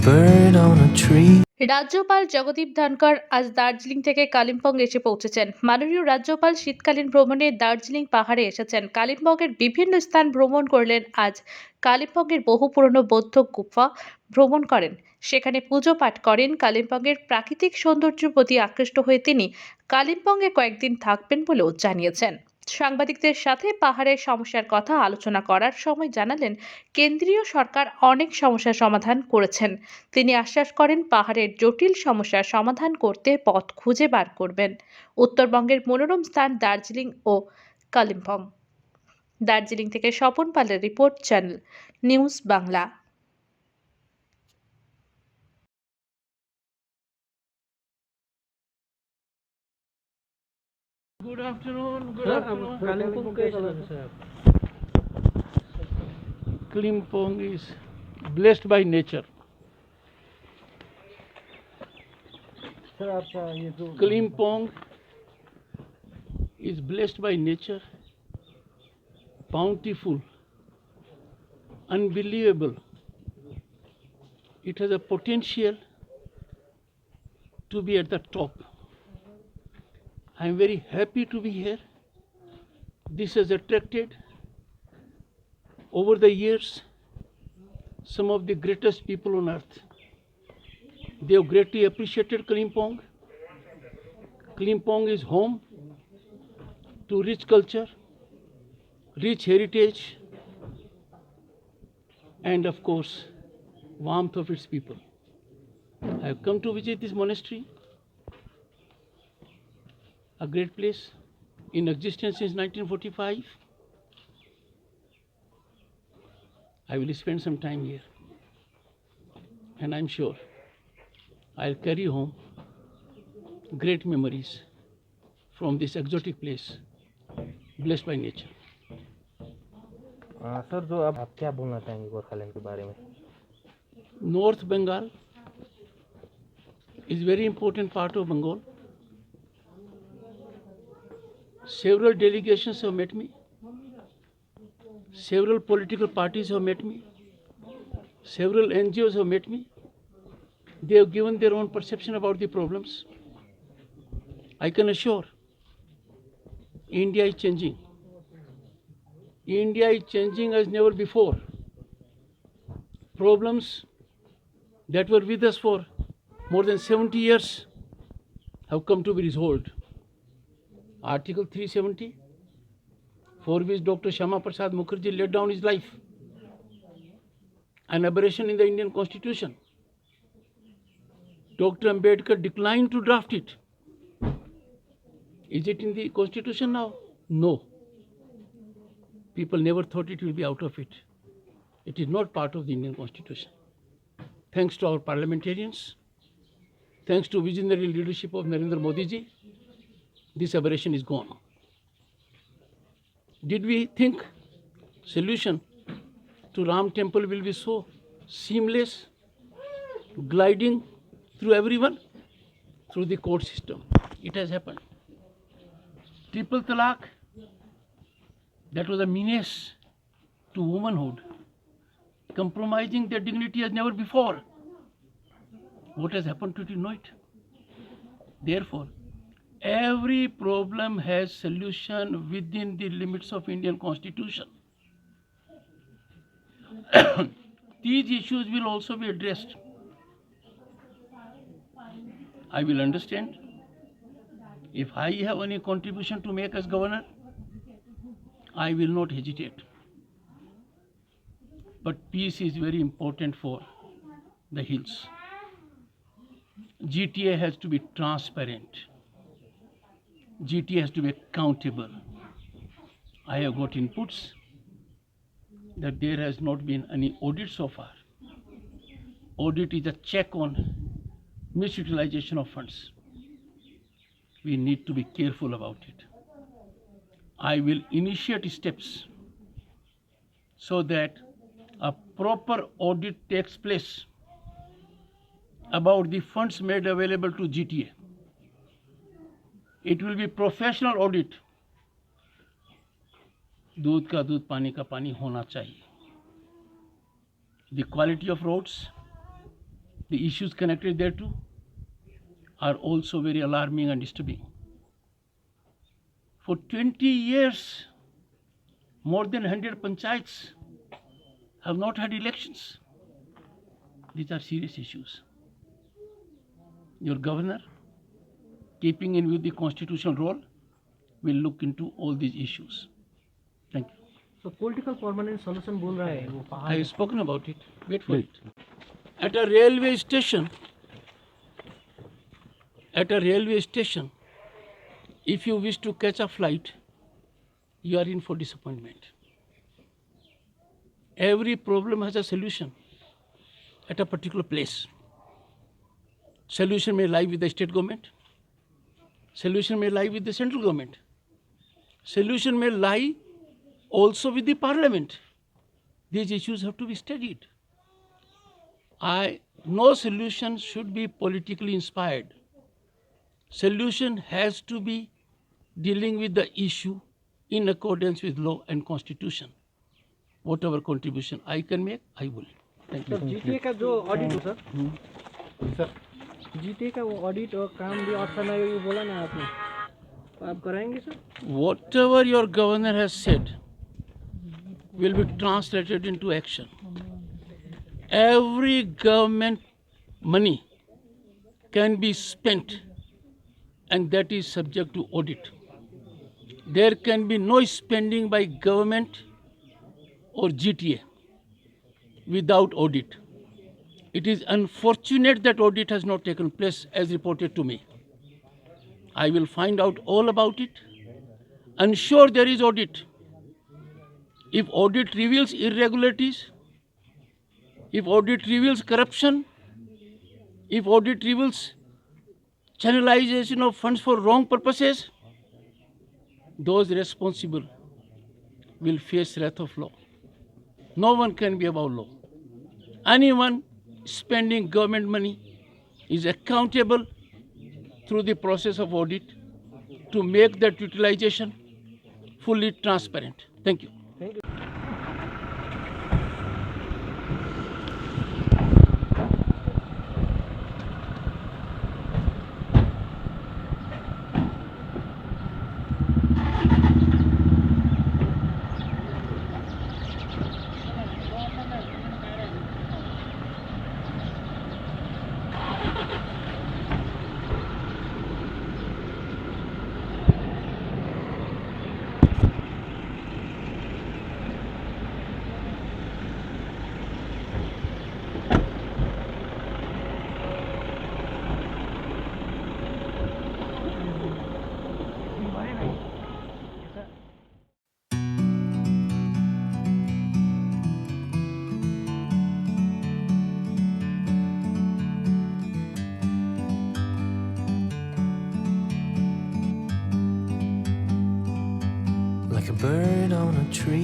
bird on a tree. রাজ্যপাল জগদীপ ধনখড় আজ দার্জিলিং থেকে কালিম্পং এসে পৌঁছেছেন। মাননীয় রাজ্যপাল শীতকালীন ভ্রমণে দার্জিলিং পাহাড়ে এসেছেন। কালিম্পংয়ের বিভিন্ন স্থান ভ্রমণ করলেন। আজ কালিম্পংয়ের বহু পুরনো বৌদ্ধ গুফা ভ্রমণ করেন, সেখানে পুজো পাঠ করেন। কালিম্পংয়ের প্রাকৃতিক সৌন্দর্যের প্রতি আকৃষ্ট হয়ে তিনি কালিম্পংয়ে কয়েকদিন থাকবেন বলেও জানিয়েছেন। সাংবাদিকদের সাথে পাহাড়ের সমস্যার কথা আলোচনা করার সময় জানালেন, কেন্দ্রীয় সরকার অনেক সমস্যার সমাধান করেছেন। তিনি আশ্বাস করেন, পাহাড়ের জটিল সমস্যার সমাধান করতে পথ খুঁজে বার করবেন। উত্তরবঙ্গের মনোরম স্থান দার্জিলিং ও কালিম্পং। দার্জিলিং থেকে স্বপন পালের report, channel news Bangla. Good afternoon. Good afternoon. Kalimpong कैसा लगा सर आप? Kalimpong is blessed by nature. Sir आपका ये जो Kalimpong is blessed by nature, bountiful, unbelievable. It has a potential to be at the top. I am very happy to be here. This has attracted over the years some of the greatest people on earth. They have greatly appreciated Kalimpong. Kalimpong is home to rich culture, rich heritage, and of course, warmth of its people. I have come to visit this monastery, a great place in existence since 1945. I will spend some time here, and I'm sure I'll carry home great memories from this exotic place, blessed by nature. Sir जो आप क्या बोलना चाहेंगे गोरखालैंड के बारे में? North Bengal is very important part of Bengal. Several delegations have met me. Several political parties have met me. Several NGOs have met me. They have given their own perception about the problems. I can assure India is changing. India is changing as never before. Problems that were with us for more than 70 years have come to be resolved. Article 370, for which Dr. Shyama Prasad Mukherjee laid down his life, an aberration in the Indian Constitution. Dr. Ambedkar declined to draft it. Is it in the Constitution now? No. People never thought it will be out of it. It is not part of the Indian Constitution. Thanks to our parliamentarians, thanks to visionary leadership of Narendra Modi ji, this aberration is gone. Did we think solution to Ram temple will be so seamless, gliding through everyone? Through the court system. It has happened. Triple talaq, that was a menace to womanhood, compromising their dignity as never before. What has happened to it, you know it? Therefore, every problem has solution within the limits of Indian Constitution. These issues will also be addressed. I will understand. If I have any contribution to make as governor, I will not hesitate. But peace is very important for the hills. GTA has to be transparent. GTA has to be accountable. I have got inputs that there has not been any audit so far. Audit is a check on misutilization of funds. We need to be careful about it. I will initiate steps so that a proper audit takes place about the funds made available to GTA. It will be professional audit. दूध का दूध, पानी का पानी होना चाहिए. The quality of roads, the issues connected thereto are also very alarming and disturbing. For 20 years, more than 100 panchayats have not had elections. These are serious issues. Your governor, keeping in view the constitutional role, will look into all these issues. Thank you. So political permanent solution बोल रहा है वो I have spoken about it. Wait for it. At a railway station, if you wish to catch a flight, you are in for disappointment. Every problem has a solution at a particular place. Solution may lie with the state government. Solution may lie with the central government. Solution may lie also with the parliament. These issues have to be studied. No solution should be politically inspired. Solution has to be dealing with the issue in accordance with law and constitution. Whatever contribution I can make, I will. Thank you. Sir GTA का जो audit हो sir GTA का वो audit और काम भी earthen आयोग में बोला ना आपने तो आप कराएंगे sir Whatever your governor has said will be translated into action. Every government money can be spent, and that is subject to audit. There can be no spending by government or GTA without audit. It is unfortunate that audit has not taken place as reported to me. I will find out all about it. Ensure there is audit. If audit reveals irregularities, if audit reveals corruption, if audit reveals channelization of funds for wrong purposes, those responsible will face wrath of law. No one can be above law. Anyone spending government money is accountable through the process of audit to make that utilization fully transparent. Thank you. Thank you like a bird on a tree.